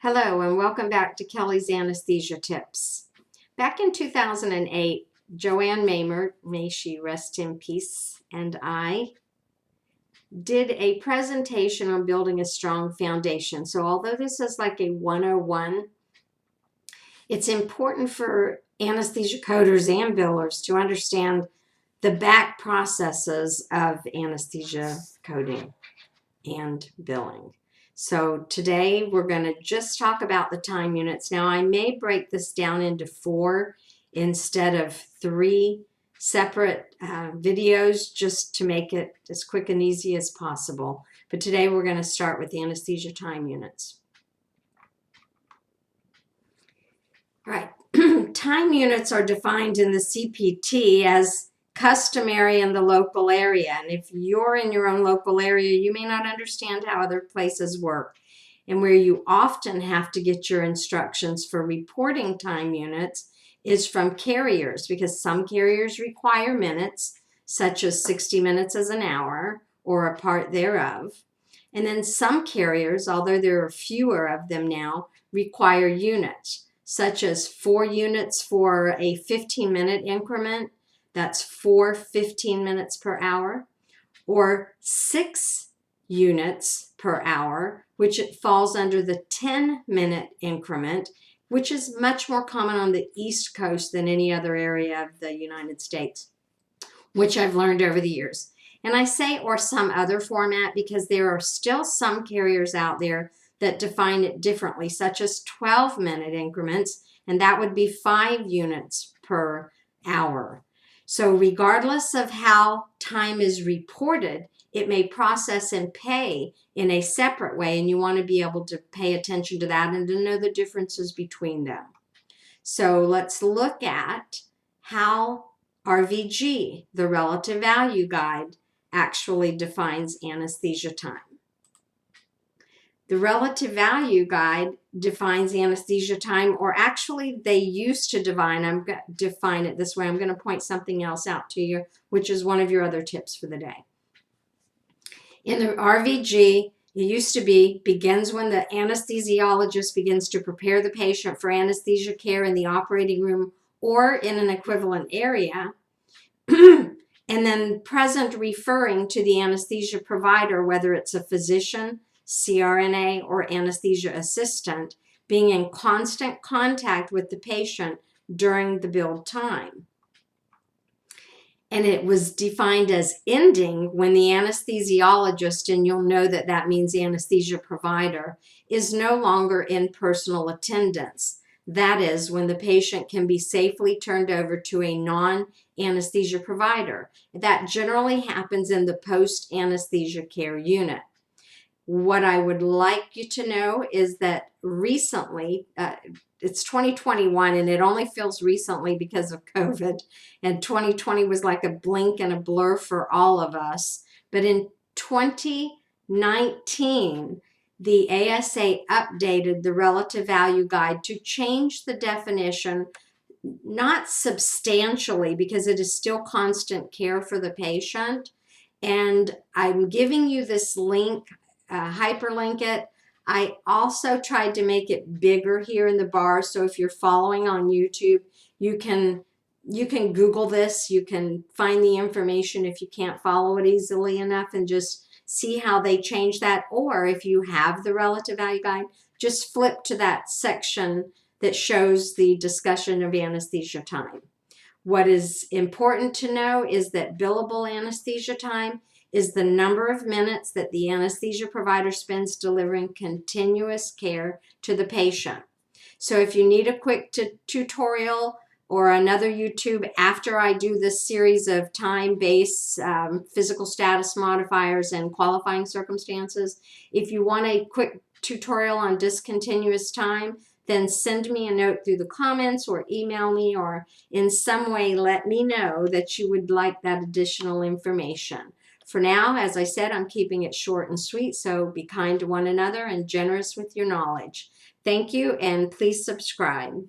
Hello and welcome back to Kelly's Anesthesia Tips. Back in 2008, Joanne Mamer, may she rest in peace, and I did a presentation on building a strong foundation. So although this is like a 101, it's important for anesthesia coders and billers to understand the back processes of anesthesia coding and billing. So today we're going to just talk about the time units. Now I may break this down into 4 instead of 3 separate videos just to make it as quick and easy as possible. But today we're going to start with the anesthesia time units. All right, time units are defined in the CPT as customary in the local area. And if you're in your own local area, you may not understand how other places work. And where you often have to get your instructions for reporting time units is from carriers, because some carriers require minutes, such as 60 minutes as an hour or a part thereof. And then some carriers, although there are fewer of them now, require units, such as 4 units for a 15-minute increment. That's 4 15 minutes per hour, or 6 units per hour, which it falls under the 10-minute increment, which is much more common on the East Coast than any other area of the United States, which I've learned over the years. And I say or some other format because there are still some carriers out there that define it differently, such as 12-minute increments, and that would be 5 units per hour. So regardless of how time is reported, it may process and pay in a separate way, and you want to be able to pay attention to that and to know the differences between them. So let's look at how RVG, the Relative Value Guide, actually defines anesthesia time. The Relative Value Guide defines anesthesia time, or actually they used to define it this way. I'm going to point something else out to you, which is one of your other tips for the day. In the RVG, it used to be begins when the anesthesiologist begins to prepare the patient for anesthesia care in the operating room or in an equivalent area, and then present referring to the anesthesia provider, whether it's a physician, CRNA, or anesthesia assistant, being in constant contact with the patient during the billed time. And it was defined as ending when the anesthesiologist, and you'll know that that means anesthesia provider, is no longer in personal attendance. That is, when the patient can be safely turned over to a non-anesthesia provider. That generally happens in the post-anesthesia care unit. What I would like you to know is that recently, it's 2021, and it only feels recently because of COVID, and 2020 was like a blink and a blur for all of us. But in 2019, the ASA updated the Relative Value Guide to change the definition, not substantially, because it is still constant care for the patient. And I'm giving you this link, hyperlink it. I also tried to make it bigger here in the bar, so if you're following on YouTube, you can Google this. You can find the information if you can't follow it easily enough and just see how they change that. Or if you have the Relative Value Guide, just flip to that section that shows the discussion of anesthesia time. What is important to know is that billable anesthesia time is the number of minutes that the anesthesia provider spends delivering continuous care to the patient. So if you need a quick tutorial or another YouTube after I do this series of time-based physical status modifiers and qualifying circumstances, if you want a quick tutorial on discontinuous time, then send me a note through the comments or email me, or in some way let me know that you would like that additional information. For now, as I said, I'm keeping it short and sweet, so be kind to one another and generous with your knowledge. Thank you, and please subscribe.